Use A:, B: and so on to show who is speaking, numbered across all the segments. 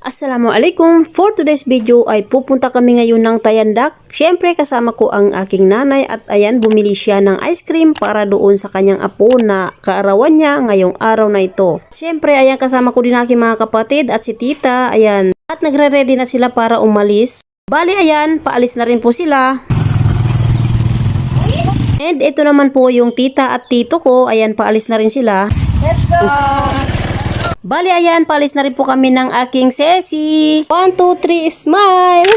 A: Assalamualaikum. For today's video ay pupunta kami ngayon ng Tayandak. Siyempre kasama ko ang aking nanay at ayan bumili siya ng ice cream para doon sa kanyang apo na kaarawan niya ngayong araw na ito. Siyempre ayan kasama ko din aking mga kapatid at si tita ayan at nagre-ready na sila para umalis. Bali ayan paalis na rin po sila. And ito naman po yung tita at tito ko ayan paalis na rin sila.
B: Let's go!
A: Bali ayan, palis na rin po kami ng aking sesi. 1, 2, 3, smile!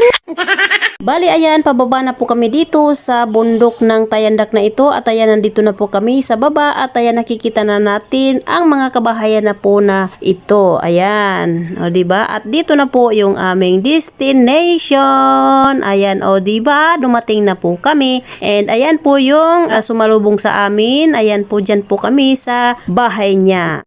A: Bali ayan, pababa na po kami dito sa bundok ng Tayandak na ito. At ayan, nandito na po kami sa baba. At ayan, nakikita na natin ang mga kabahayan na po na ito. Ayan, o diba? At dito na po yung aming destination. Ayan, o diba? Dumating na po kami. And ayan po yung sumalubong sa amin. Ayan po, dyan po kami sa bahay niya.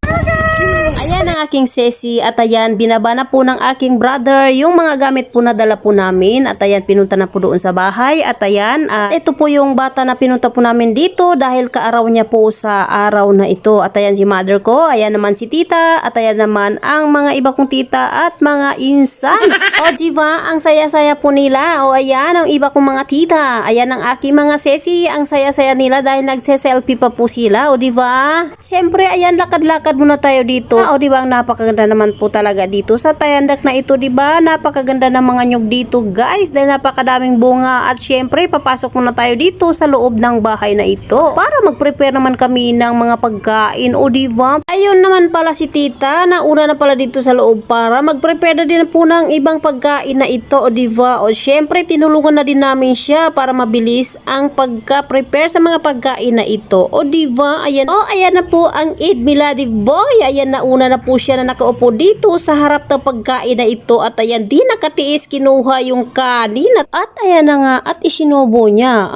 A: Ayan ang aking sesi at ayan binaba na po ng aking brother yung mga gamit po na dala po namin at ayan pinunta na po doon sa bahay at ayan ito po yung bata na pinunta po namin dito dahil kaaraw niya po sa araw na ito at ayan si mother ko, ayan naman si tita at ayan naman ang mga iba kong tita at mga insan. O diba ang saya-saya po nila o ayan ang iba kong mga tita, ayan ang aking mga sesi ang saya-saya nila dahil nagse-selfie pa po sila o diba. Siyempre ayan lakad-lakad muna tayo dito. O diba ang napakaganda naman po talaga dito sa Tayandak na ito diba. Napakaganda ng mga nyug dito guys dahil napakadaming bunga at syempre papasok muna tayo dito sa loob ng bahay na ito para mag-prepare naman kami ng mga pagkain o diba. Ayun naman pala si tita nauna na pala dito sa loob para mag-prepare na din po ng ibang pagkain na ito o diba. O syempre tinulungan na din namin siya para mabilis ang pagka-prepare sa mga pagkain na ito o diba. Ayan o ayan na po ang Eid Miladi boy. Ayan na una na po siya na nakaupo dito sa harap ng pagkain na ito at ayan di nakatiis kinuha yung kanin at ayan na nga at isinubo niya.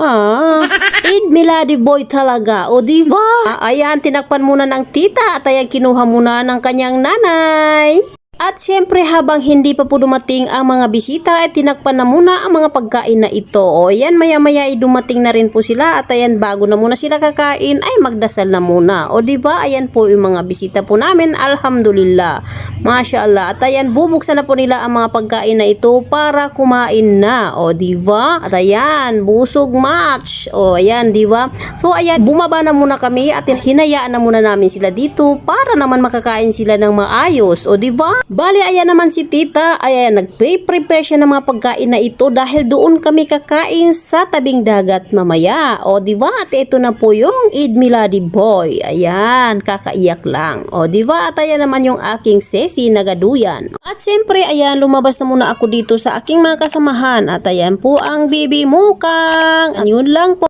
A: Eid Miladi boy talaga o diba. Ayan tinakpan muna ng tita at ayan kinuha muna ng kanyang nanay. At syempre habang hindi pa po dumating ang mga bisita ay tinakpan na muna ang mga pagkain na ito. O yan maya maya ay dumating na rin po sila at ayan bago na muna sila kakain ay magdasal na muna. O diba ayan po yung mga bisita po namin alhamdulillah. Masya Allah. At ayan bubuksan na po nila ang mga pagkain na ito para kumain na. O diba. At ayan busog match. O ayan diba. So ayan bumaba na muna kami at hinayaan na muna namin sila dito para naman makakain sila ng maayos. O diba. Bali ayan naman si tita, ayan nagpe-prepare siya ng mga pagkain na ito dahil doon kami kakain sa tabing dagat mamaya. O diba at ito na po yung Eid Miladi boy. Ayan kakaiyak lang. O diba at ayan naman yung aking sesi nagaduyan. At siyempre ayan lumabas na muna ako dito sa aking mga kasamahan at ayan po ang Bibi Mukang. Ayun lang po.